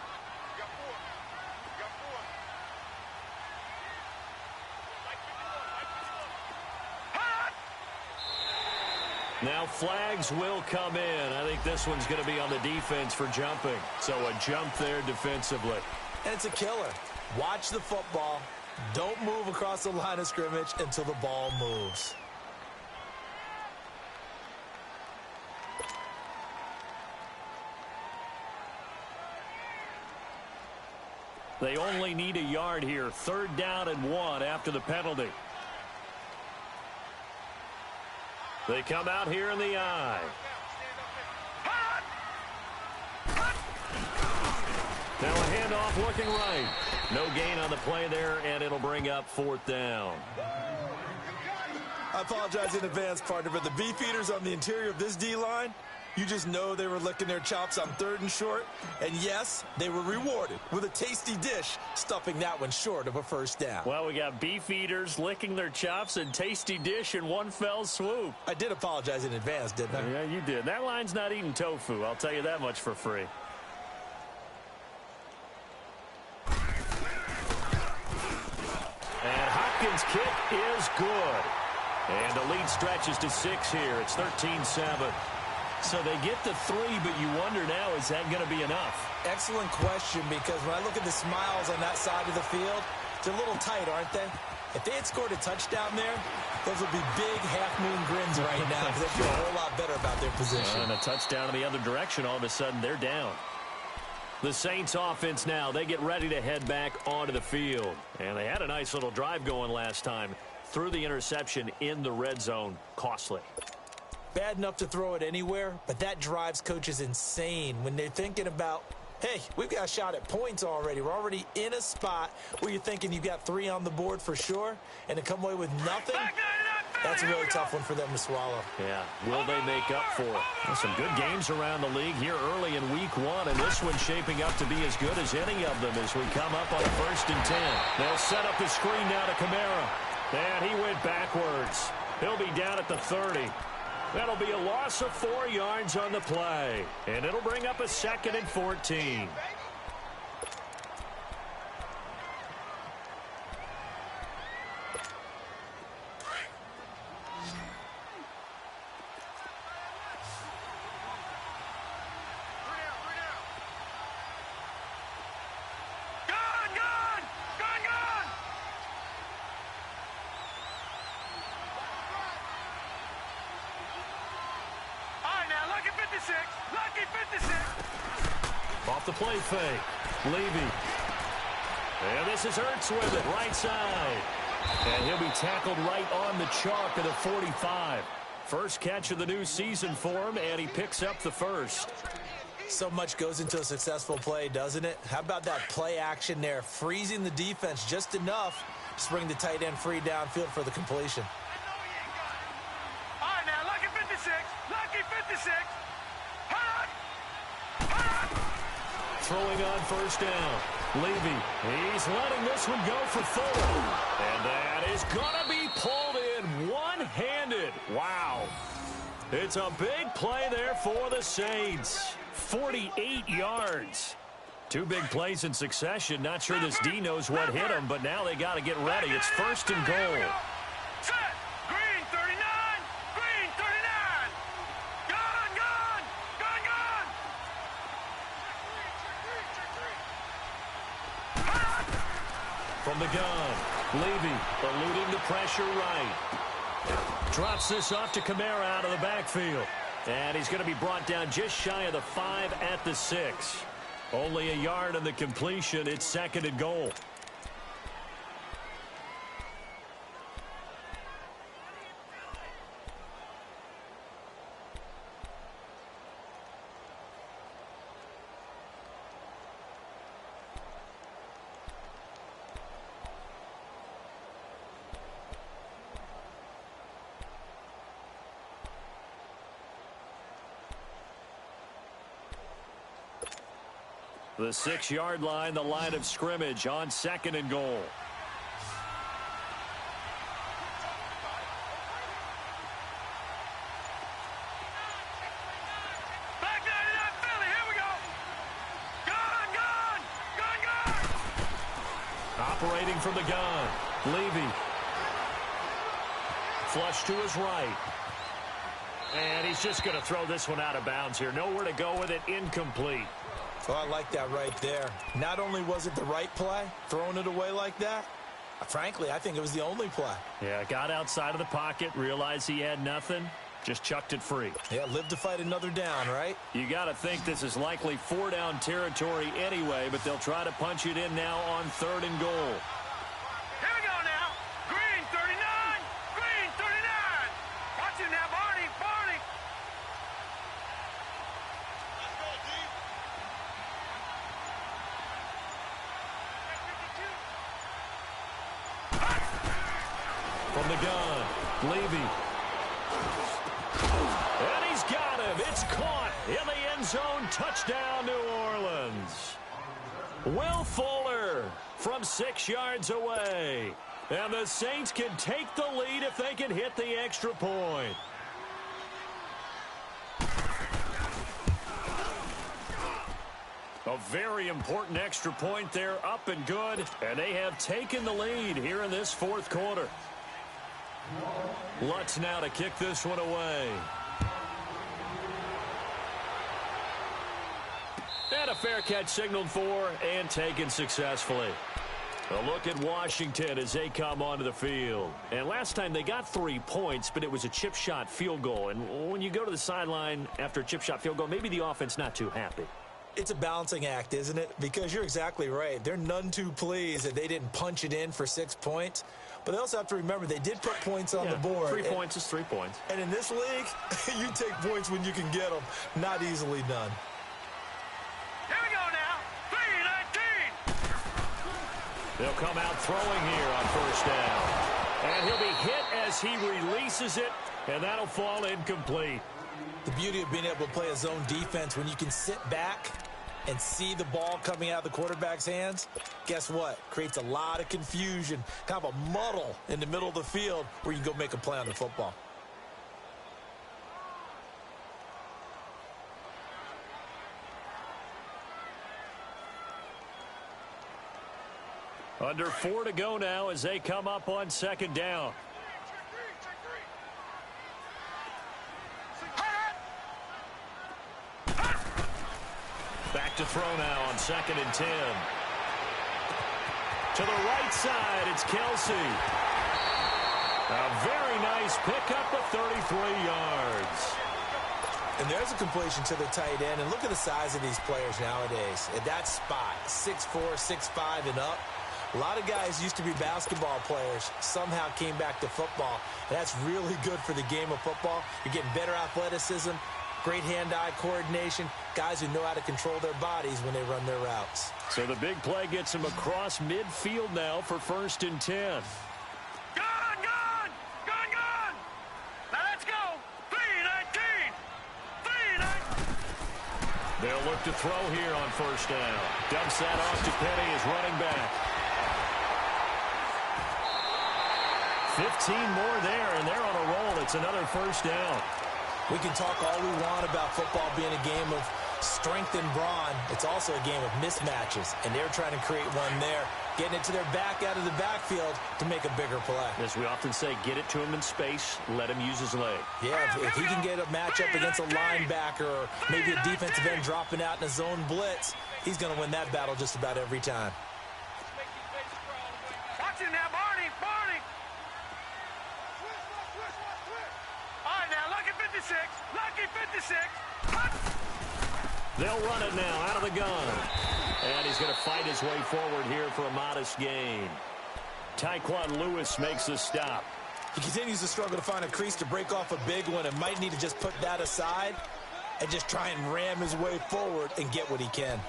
Now flags will come in. I think this one's going to be on the defense for jumping. So a jump there defensively. And it's a killer. Watch the football. Don't move across the line of scrimmage until the ball moves. They only need a yard here. 3rd down and 1 after the penalty. They come out here in the eye. Now a handoff looking right. No gain on the play there, and it'll bring up 4th down. I apologize in advance, partner, but the beefeaters on the interior of this D-line, you just know they were licking their chops on 3rd and short. And yes, they were rewarded with a tasty dish, stuffing that one short of a 1st down. Well, we got beef eaters licking their chops and tasty dish in one fell swoop. I did apologize in advance, didn't I? Yeah, you did. That line's not eating tofu. I'll tell you that much for free. And Redskins kick is good. And the lead stretches to 6 here. It's 13-7. So they get the 3, but you wonder now, is that going to be enough? Excellent question, because when I look at the smiles on that side of the field, they're a little tight, aren't they? If they had scored a touchdown there, those would be big half-moon grins right now, because they feel a whole lot better about their position. And a touchdown in the other direction, all of a sudden they're down. The Saints offense now, they get ready to head back onto the field. And they had a nice little drive going last time. Threw the interception in the red zone. Costly. Bad enough to throw it anywhere, but that drives coaches insane when they're thinking about, hey, we've got a shot at points already. We're already in a spot where you're thinking you've got 3 on the board for sure, and to come away with nothing, that's a really tough one for them to swallow. Yeah, will they make up for it? Well, some good games around the league here early in week 1, and this one's shaping up to be as good as any of them as we come up on 1st and 10. They'll set up the screen now to Kamara. And he went backwards. He'll be down at the 30. That'll be a loss of 4 yards on the play. And it'll bring up a 2nd and 14. Lucky 56. Off the play fake. Levy. And this is Ertz with it, right side. And he'll be tackled right on the chalk of the 45. First catch of the new season for him, and he picks up the first. So much goes into a successful play, doesn't it? How about that play action there, freezing the defense just enough to bring the tight end free downfield for the completion. All right, now, lucky 56. Lucky 56. Throwing on first down. Levy, he's letting this one go for Fuller. And that is going to be pulled in one-handed. Wow. It's a big play there for the Saints. 48 yards. 2 big plays in succession. Not sure this D knows what hit him, but now they got to get ready. It's 1st and goal. Set. Green 39. Green 39. Gone, gone, gone, gone. From the gun, Levy eluding the pressure right. Drops this off to Kamara out of the backfield. And he's going to be brought down just shy of the 5 at the 6. Only a yard on the completion. It's 2nd and goal. The 6-yard line, the line of scrimmage on 2nd and goal. Back 99 Philly, here we go. Gone, gone, gone, gone. Operating from the gun, Levy. Flush to his right. And he's just going to throw this one out of bounds here. Nowhere to go with it, incomplete. Oh, I like that right there. Not only was it the right play, throwing it away like that, frankly, I think it was the only play. Yeah, got outside of the pocket, realized he had nothing, just chucked it free. Yeah, live to fight another down, right? You got to think this is likely 4-down territory anyway, but they'll try to punch it in now on 3rd and goal. Here we go now. Green 39. Green 39. Watch it now, Barney. Barney. Let's go, team. From the gun, Levy. And he's got him. It's caught in the end zone. Touchdown, New Orleans. Will Fuller from 6 yards away. And the Saints can take the lead if they can hit the extra point. A very important extra point there, up and good, and they have taken the lead here in this fourth quarter. Lutz now to kick this one away. And a fair catch signaled for and taken successfully. A look at Washington as they come onto the field. And last time they got 3 points, but it was a chip shot field goal. And when you go to the sideline after a chip shot field goal, maybe the offense not too happy. It's a balancing act, isn't it? Because you're exactly right. They're none too pleased that they didn't punch it in for 6 points. But they also have to remember they did put points on the board. 3 points is 3 points. And in this league, you take points when you can get them. Not easily done. Here we go now. 3-19. They'll come out throwing here on first down. And he'll be hit as he releases it, and that'll fall incomplete. The beauty of being able to play a zone defense when you can sit back and see the ball coming out of the quarterback's hands, guess what? Creates a lot of confusion, kind of a muddle in the middle of the field where you can go make a play on the football. Under 4 to go now as they come up on second down. Back to throw now on 2nd and 10. To the right side, it's Kelsey. A very nice pickup of 33 yards. And there's a completion to the tight end. And look at the size of these players nowadays. At that spot, 6'4", 6'5", and up. A lot of guys used to be basketball players, somehow came back to football. And that's really good for the game of football. You're getting better athleticism, great hand-eye coordination, guys who know how to control their bodies when they run their routes. So the big play gets him across midfield now for 1st and 10. Gone, gone, gone, gone. Now let's go. 3-19. 3-19. They'll look to throw here on first down. Dumps that off to Penny as running back. 15 more there, and they're on a roll. It's another first down. We can talk all we want about football being a game of strength and brawn. It's also a game of mismatches, and they're trying to create one there, getting it to their back out of the backfield to make a bigger play. As we often say, get it to him in space, let him use his leg. Yeah, if he can get a matchup against a linebacker or maybe a defensive end dropping out in a zone blitz, he's going to win that battle just about every time. Watch it now, Barney, Barney. All right, now, lucky 56, lucky 56. They'll run it now out of the gun. And he's going to fight his way forward here for a modest gain. Tyquan Lewis makes the stop. He continues to struggle to find a crease to break off a big one and might need to just put that aside and just try and ram his way forward and get what he can.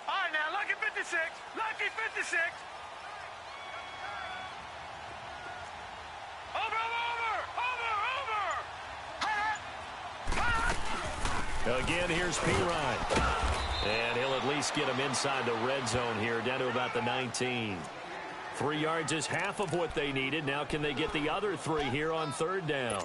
All right, now, lucky 56, lucky 56. Again, here's P-Ryan. And he'll at least get him inside the red zone here, down to about the 19. 3 yards is half of what they needed. Now can they get the other 3 here on 3rd down?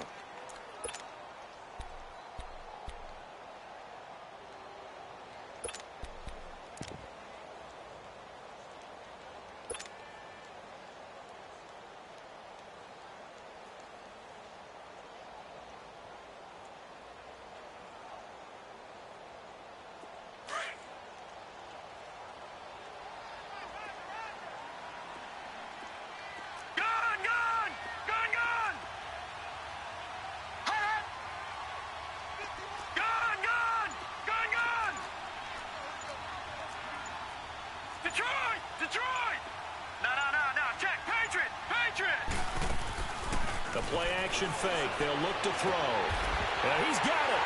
Detroit! No, check, Patriot! The play-action fake. They'll look to throw. And he's got it.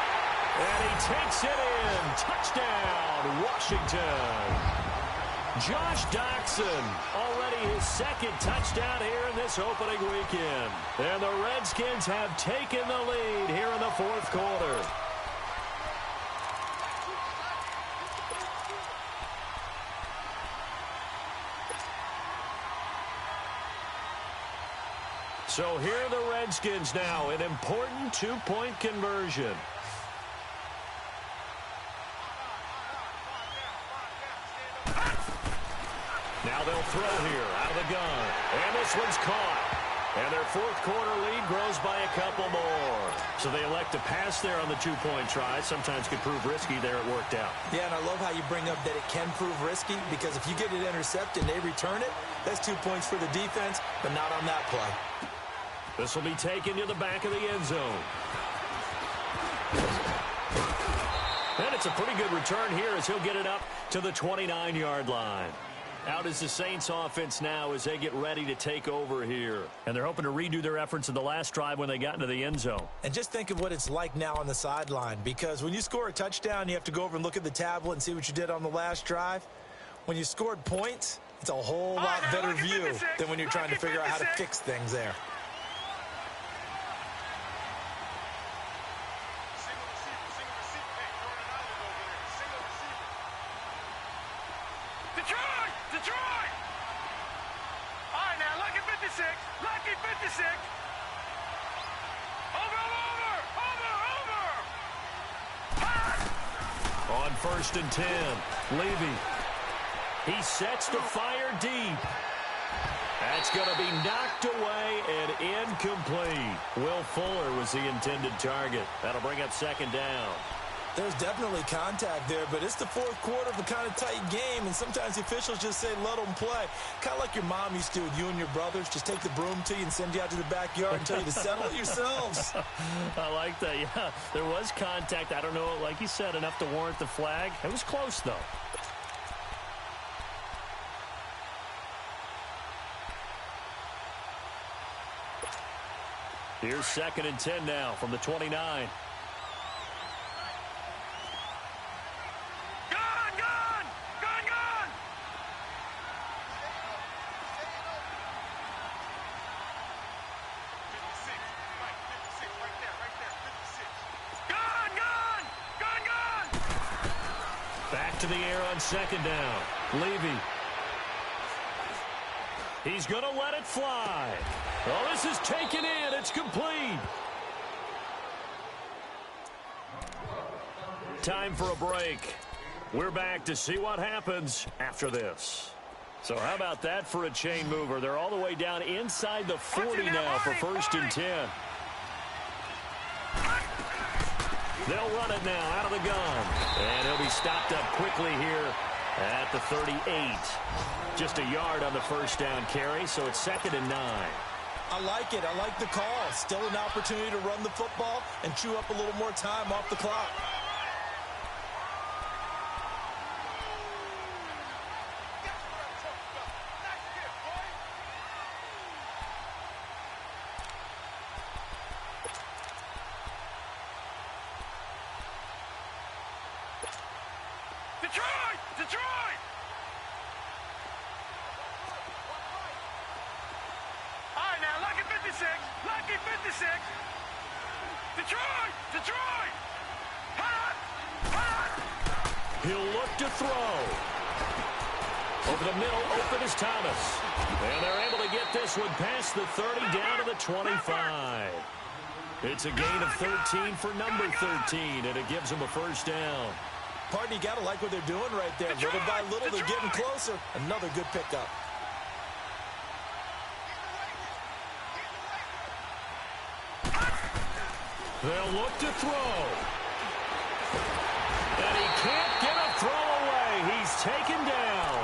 And he takes it in. Touchdown, Washington. Josh Doxson, already his 2nd touchdown here in this opening weekend. And the Redskins have taken the lead here in the 4th quarter. So here are the Redskins now, an important two-point conversion. Now they'll throw here out of the gun. And this one's caught. And their fourth quarter lead grows by a couple more. So they elect to pass there on the two-point try. Sometimes could prove risky. There it worked out. Yeah, and I love how you bring up that it can prove risky, because if you get it intercepted and they return it, that's 2 points for the defense, but not on that play. This will be taken to the back of the end zone. And it's a pretty good return here as he'll get it up to the 29-yard line. Out is the Saints offense now as they get ready to take over here. And they're hoping to redo their efforts in the last drive when they got into the end zone. And just think of what it's like now on the sideline, because when you score a touchdown, you have to go over and look at the tablet and see what you did on the last drive. When you scored points, it's a whole lot better view than when you're trying to figure out how to fix things there. Detroit! All right, now, lucky 56. Lucky 56. Over. On 1st and 10, Levy. He sets to fire deep. That's going to be knocked away and incomplete. Will Fuller was the intended target. That'll bring up 2nd down. There's definitely contact there, but it's the fourth quarter of a kind of tight game, and sometimes the officials just say, let them play. Kind of like your mom used to with you and your brothers. Just take the broom to you and send you out to the backyard and tell you to settle it yourselves. I like that, yeah. There was contact. I don't know, like you said, enough to warrant the flag. It was close, though. Here's 2nd and 10 now from the 29. To the air on 2nd down. Levy. He's going to let it fly. Oh, this is taken in. It's complete. Time for a break. We're back to see what happens after this. So how about that for a chain mover? They're all the way down inside the 40 now for 1st and 10. They'll run it now out of the gun. And he'll be stopped up quickly here at the 38. Just a yard on the 1st down carry, so it's 2nd and 9. I like it. I like the call. Still an opportunity to run the football and chew up a little more time off the clock. Detroit! All right, now, lucky 56. Lucky 56. Detroit! Hot! He'll look to throw. Over the middle, open is Thomas. And they're able to get this one past the 30 down to the 25. It's a gain of 13 for number 13, and it gives them a 1st down. Pardon, you got to like what they're doing right there. Little by little, they're getting closer. Another good pickup. They'll look to throw. And he can't get a throw away. He's taken down.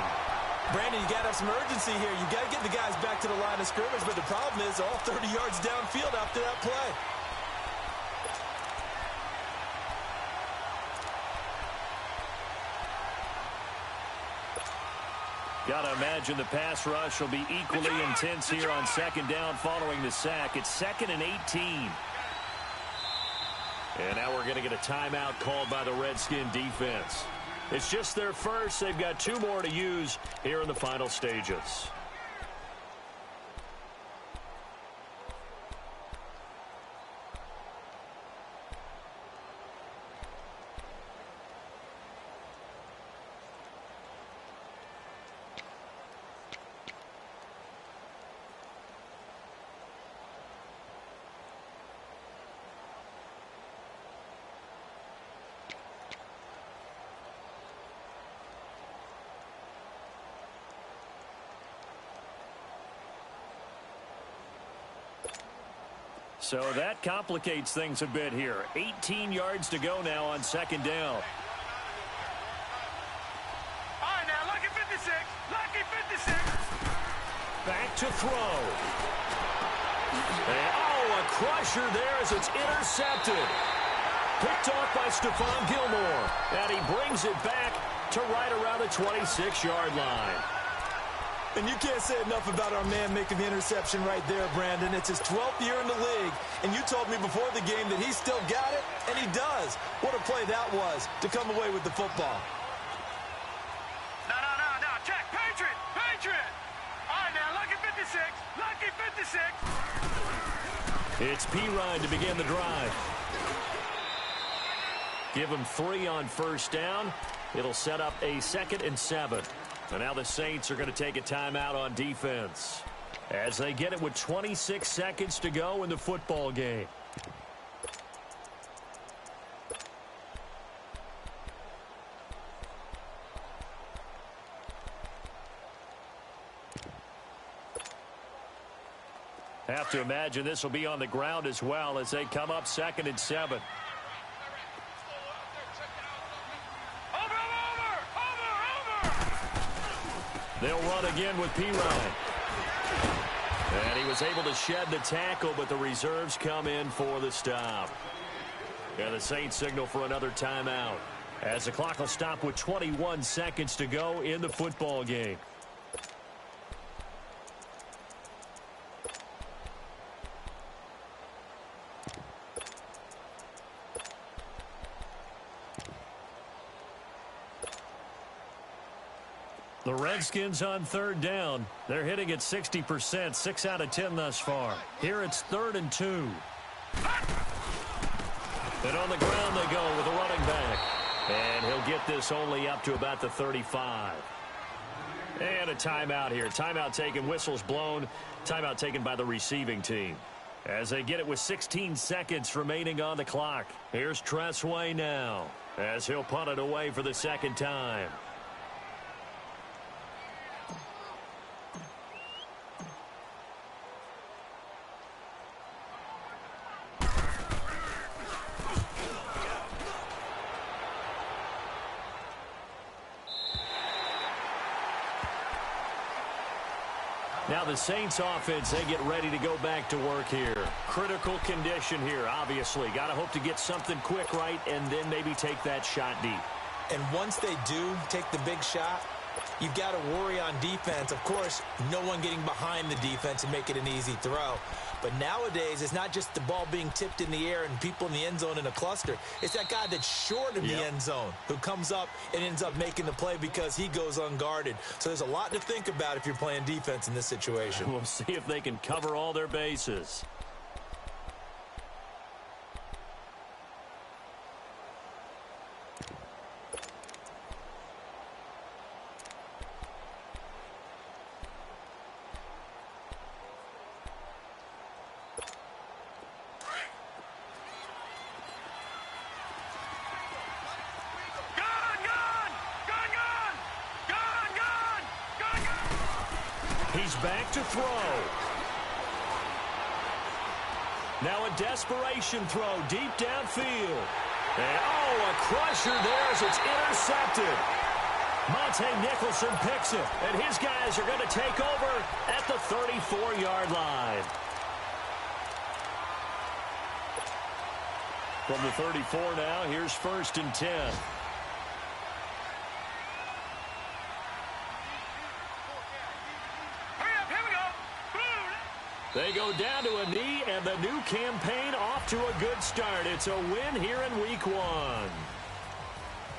Brandon, you got to have some urgency here. You got to get the guys back to the line of scrimmage, but the problem is all 30 yards downfield after that play. Got to imagine the pass rush will be equally intense here on 2nd down following the sack. It's 2nd and 18. And now we're going to get a timeout called by the Redskin defense. It's just their first. They've got 2 more to use here in the final stages. So that complicates things a bit here. 18 yards to go now on second down. All right, now, lucky 56. Lucky 56. Back to throw. And, oh, a crusher there as it's intercepted. Picked off by Stephon Gilmore. And he brings it back to right around the 26-yard line. And you can't say enough about our man making the interception right there, Brandon. It's his 12th year in the league, and you told me before the game that he still got it, and he does. What a play that was to come away with the football. No. Check. Patriot. All right, now, lucky 56. Lucky 56. It's P-Ryan to begin the drive. Give him 3 on first down. It'll set up a 2nd and 7. And now the Saints are going to take a timeout on defense as they get it with 26 seconds to go in the football game. Have to imagine this will be on the ground as well as they come up 2nd and 7. They'll run again with P-Ryan. And he was able to shed the tackle, but the reserves come in for the stop. And the Saints signal for another timeout as the clock will stop with 21 seconds to go in the football game. The Redskins on 3rd down. They're hitting at 60%, 6 out of 10 thus far. Here it's 3rd and 2. And on the ground they go with a running back. And he'll get this only up to about the 35. And a timeout here. Timeout taken, whistles blown. Timeout taken by the receiving team. As they get it with 16 seconds remaining on the clock. Here's Tressway now as he'll punt it away for the 2nd time. Now the Saints offense, they get ready to go back to work here. Critical condition here, obviously. Got to hope to get something quick right and then maybe take that shot deep. And once they do take the big shot, you've got to worry on defense. Of course, no one getting behind the defense and make it an easy throw. But nowadays, it's not just the ball being tipped in the air and people in the end zone in a cluster. It's that guy that's short of the end zone who comes up and ends up making the play because he goes unguarded. So there's a lot to think about if you're playing defense in this situation. We'll see if they can cover all their bases. Back to throw. Now a desperation throw deep downfield. And oh, a crusher there as it's intercepted. Monte Nicholson picks it, and his guys are going to take over at the 34-yard line. From the 34 now, here's 1st and 10. They go down to a knee, and the new campaign off to a good start. It's a win here in Week 1.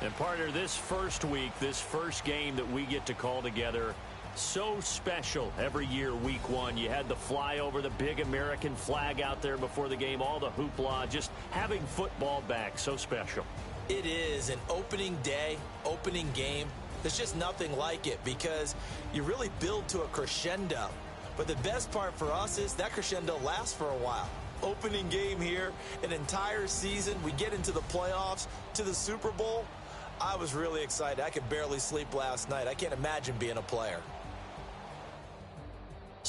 And, partner, this first week, this first game that we get to call together, so special every year, Week 1. You had the flyover, the big American flag out there before the game, all the hoopla, just having football back, so special. It is an opening day, opening game. There's just nothing like it because you really build to a crescendo. But the best part for us is that crescendo lasts for a while. Opening game here, an entire season. We get into the playoffs, to the Super Bowl. I was really excited. I could barely sleep last night. I can't imagine being a player.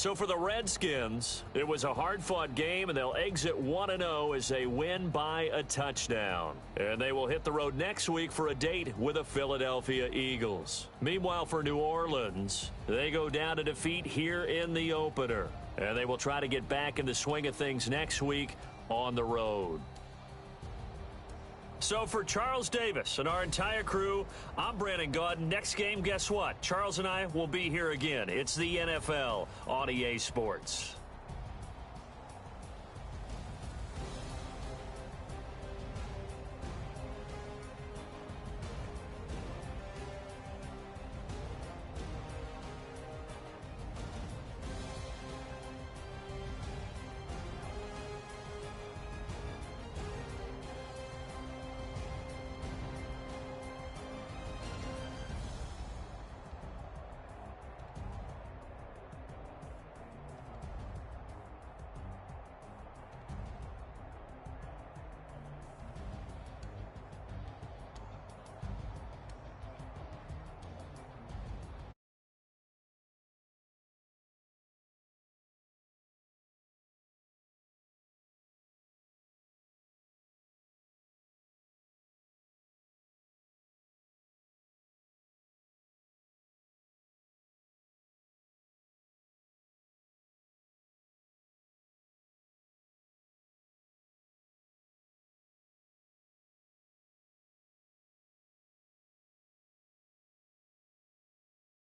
So for the Redskins, it was a hard-fought game, and they'll exit 1-0 as they win by a touchdown. And they will hit the road next week for a date with the Philadelphia Eagles. Meanwhile, for New Orleans, they go down to defeat here in the opener. And they will try to get back in the swing of things next week on the road. So for Charles Davis and our entire crew, I'm Brandon Gaudin. Next game, guess what? Charles and I will be here again. It's the NFL on EA Sports.